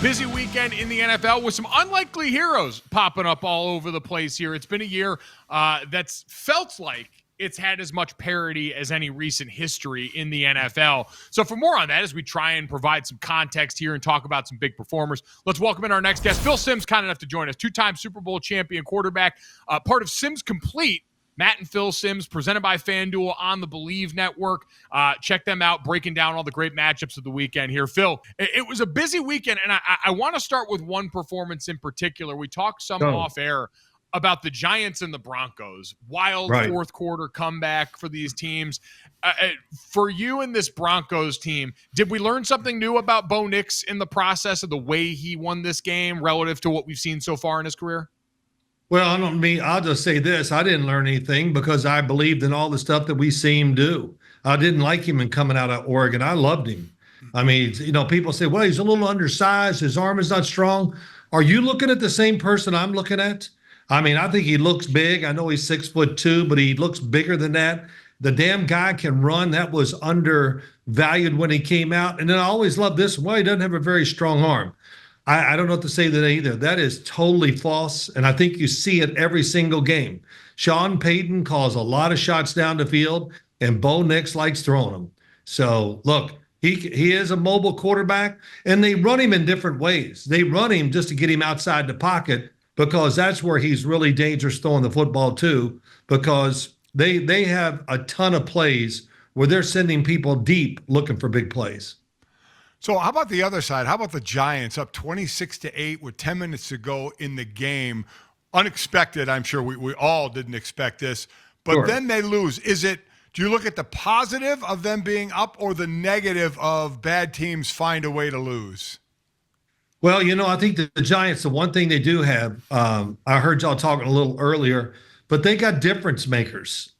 Busy weekend in the NFL with some unlikely heroes popping up all over the place here. It's been a year that's felt like it's had as much parity as any recent history in the NFL. So for more on that, as we try and provide some context here and talk about some big performers, let's welcome in our next guest. Phil Simms, kind enough to join us. Two-time Super Bowl champion quarterback, part of Simms Complete. Matt and Phil Simms, presented by FanDuel on the Believe Network. Check them out, breaking down all the great matchups of the weekend here. Phil, it was a busy weekend, and I want to start with one performance in particular. We talked some off air about the Giants and the Broncos. Wild fourth quarter comeback for these teams. For you and this Broncos team, did we learn something new about Bo Nix in the process of the way he won this game relative to what we've seen so far in his career? Well, I'll just say this. I didn't learn anything because I believed in all the stuff that we see him do. I didn't like him in coming out of Oregon. I loved him. I mean, people say, well, he's a little undersized. His arm is not strong. Are you looking at the same person I'm looking at? I mean, I think he looks big. I know he's 6'2", but he looks bigger than that. The damn guy can run. That was undervalued when he came out. And then I always love this. Well, he doesn't have a very strong arm. I don't know what to say to that either. That is totally false, and I think you see it every single game. Sean Payton calls a lot of shots down the field, and Bo Nix likes throwing them. So, look, he is a mobile quarterback, and they run him in different ways. They run him just to get him outside the pocket because that's where he's really dangerous throwing the football too, because they have a ton of plays where they're sending people deep looking for big plays. So how about the other side? How about the Giants up 26-8 with 10 minutes to go in the game? Unexpected, I'm sure we all didn't expect this, but then they lose. Do you look at the positive of them being up or the negative of bad teams find a way to lose? Well, I think that the Giants, the one thing they do have, I heard y'all talking a little earlier, but they got difference makers.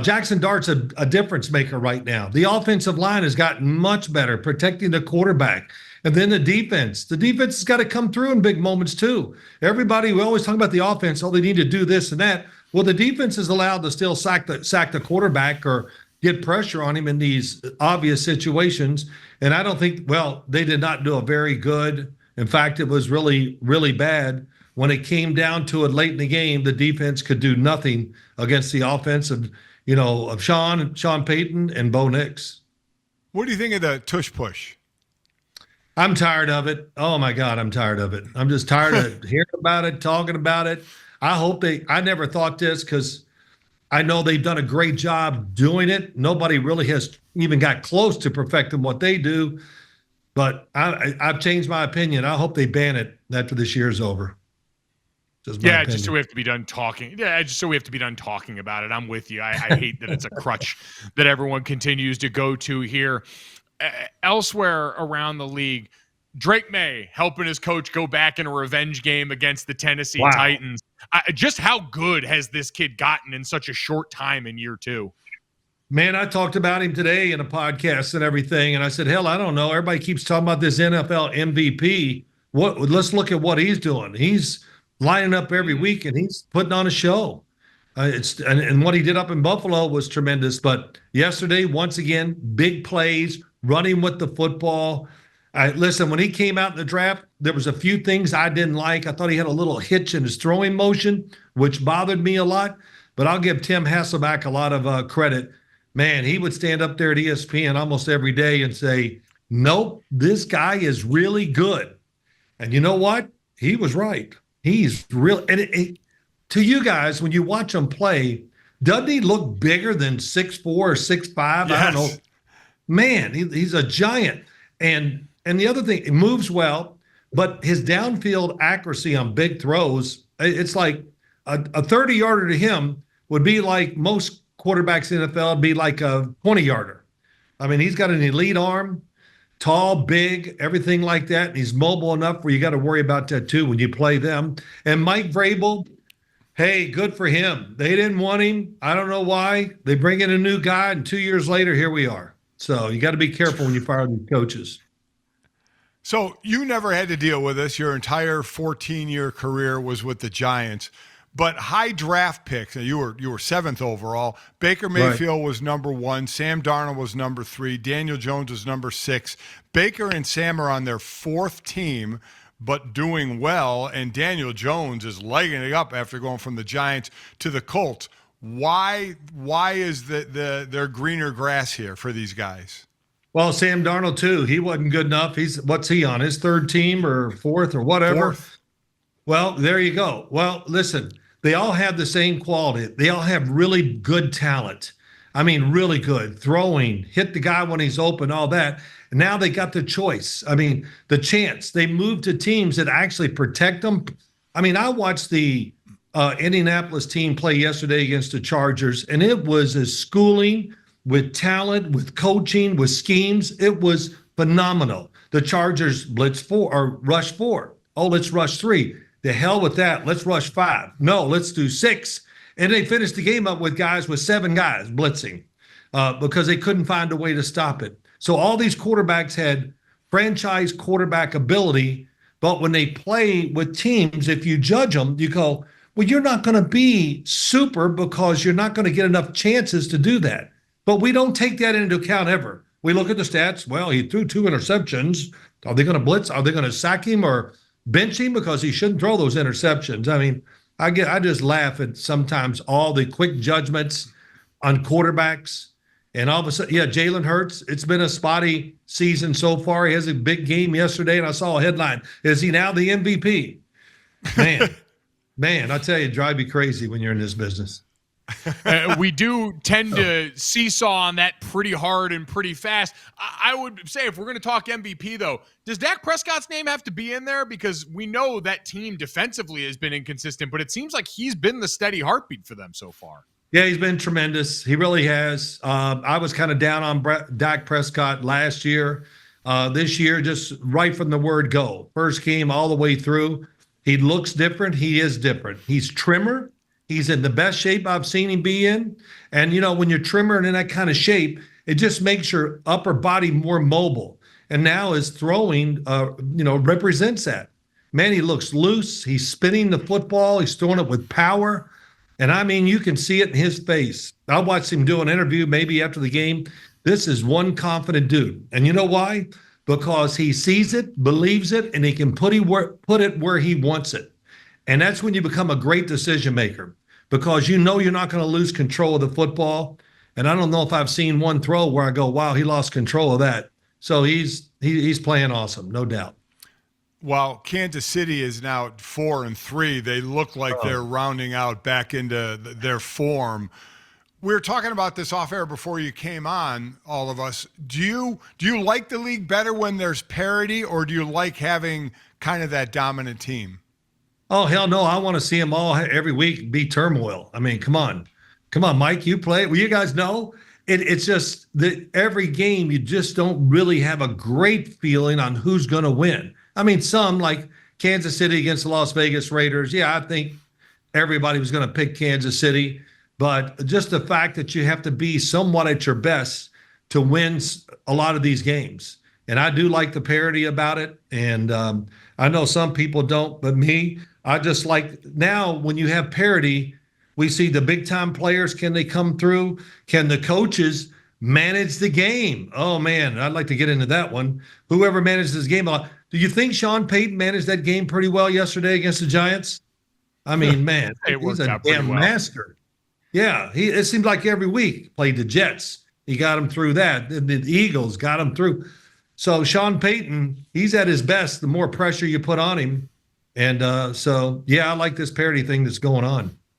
Jackson Dart's a difference maker right now. The offensive line has gotten much better protecting the quarterback. And then the defense has got to come through in big moments too. We always talk about the offense, they need to do this and that. Well, the defense is allowed to still sack the quarterback or get pressure on him in these obvious situations. And I don't think, they did not do a very good. In fact, it was really, really bad. When it came down to it late in the game, the defense could do nothing against the offense of Sean Payton and Bo Nix. What do you think of the tush push? I'm tired of it. Oh my God, I'm tired of it. I'm just tired of hearing about it, talking about it. I never thought this because I know they've done a great job doing it. Nobody really has even got close to perfecting what they do. But I've changed my opinion. I hope they ban it after this year's over. Just so we have to be done talking. Yeah, just so we have to be done talking about it. I'm with you. I hate that it's a crutch that everyone continues to go to here. Elsewhere around the league, Drake Maye helping his coach go back in a revenge game against the Tennessee Titans. Just how good has this kid gotten in such a short time in year two? Man, I talked about him today in a podcast and everything, and I said, hell, I don't know. Everybody keeps talking about this NFL MVP. Let's look at what he's doing. He's lining up every week, and he's putting on a show. And what he did up in Buffalo was tremendous. But yesterday, once again, big plays, running with the football. Listen, when he came out in the draft, there was a few things I didn't like. I thought he had a little hitch in his throwing motion, which bothered me a lot. But I'll give Tim Hasselbeck a lot of credit. Man, he would stand up there at ESPN almost every day and say, nope, this guy is really good. And you know what? He was right. He's real. And to you guys, when you watch him play, doesn't he look bigger than 6'4" or 6'5"? Yes. I don't know. Man, he's a giant. And the other thing, he moves well, but his downfield accuracy on big throws, it's like a 30-yarder to him would be like most quarterbacks in the NFL, would be like a 20-yarder. I mean, he's got an elite arm. Tall, big, everything like that. And he's mobile enough where you got to worry about that too when you play them. And Mike Vrabel, hey, good for him. They didn't want him. I don't know why. They bring in a new guy, and 2 years later, here we are. So you got to be careful when you fire these coaches. So you never had to deal with this. Your entire 14-year career was with the Giants. But high draft picks. You were seventh overall. Baker Mayfield was number 1. Sam Darnold was number 3. Daniel Jones was number 6. Baker and Sam are on their 4th team, but doing well. And Daniel Jones is legging it up after going from the Giants to the Colts. Why is there greener grass here for these guys? Well, Sam Darnold too. He wasn't good enough. What's he on, his 3rd team or 4th or whatever? 4th. Well, there you go. Well, listen, they all have the same quality. They all have really good talent. I mean, really good throwing, hit the guy when he's open, all that. And now they got the choice. I mean, the chance. They moved to teams that actually protect them. I mean, I watched the Indianapolis team play yesterday against the Chargers, and it was a schooling with talent, with coaching, with schemes. It was phenomenal. The Chargers blitz 4 or rush 4. Oh, let's rush 3. The hell with that. Let's rush 5. No, let's do 6. And they finished the game up with guys with 7 guys blitzing because they couldn't find a way to stop it. So all these quarterbacks had franchise quarterback ability, but when they play with teams, if you judge them, you go, well, you're not going to be super because you're not going to get enough chances to do that. But we don't take that into account ever. We look at the stats. Well, he threw 2 interceptions. Are they going to blitz? Are they going to sack him or bench him because he shouldn't throw those interceptions? I mean, I just laugh at sometimes all the quick judgments on quarterbacks. And all of a sudden, yeah, Jalen Hurts, it's been a spotty season so far. He has a big game yesterday, and I saw a headline. Is he now the MVP? Man, I tell you, it drives you crazy when you're in this business. We do tend to seesaw on that pretty hard and pretty fast. I would say if we're going to talk MVP, though, does Dak Prescott's name have to be in there? Because we know that team defensively has been inconsistent, but it seems like he's been the steady heartbeat for them so far. Yeah, he's been tremendous. He really has. I was kind of down on Dak Prescott last year. This year, just right from the word go. First game all the way through. He looks different. He is different. He's trimmer. He's in the best shape I've seen him be in. And, you know, when you're trimmer and in that kind of shape, it just makes your upper body more mobile. And now his throwing, represents that. Man, he looks loose. He's spinning the football. He's throwing it with power. And, I mean, you can see it in his face. I watched him do an interview maybe after the game. This is one confident dude. And you know why? Because he sees it, believes it, and he can put it where he wants it. And that's when you become a great decision maker, because you know you're not going to lose control of the football. And I don't know if I've seen one throw where I go, wow, he lost control of that. So he's playing awesome, no doubt. While Kansas City is now 4-3, they look like they're rounding out back into their form. We were talking about this off air before you came on, all of us. Do you like the league better when there's parity, or do you like having kind of that dominant team? Oh, hell no. I want to see them all every week be turmoil. I mean, come on. Come on, Mike, you play. Well, you guys know it's just that every game you just don't really have a great feeling on who's going to win. I mean, some like Kansas City against the Las Vegas Raiders. Yeah, I think everybody was going to pick Kansas City. But just the fact that you have to be somewhat at your best to win a lot of these games. And I do like the parity about it. And I know some people don't, but me, I just like now when you have parity, we see the big time players. Can they come through? Can the coaches manage the game? Oh, man, I'd like to get into that one. Whoever manages this game. Do you think Sean Payton managed that game pretty well yesterday against the Giants? I mean, man, he's a damn master. Yeah, it seemed like every week played the Jets. He got him through that. The Eagles got him through. So Sean Payton, he's at his best the more pressure you put on him. And so, yeah, I like this parity thing that's going on.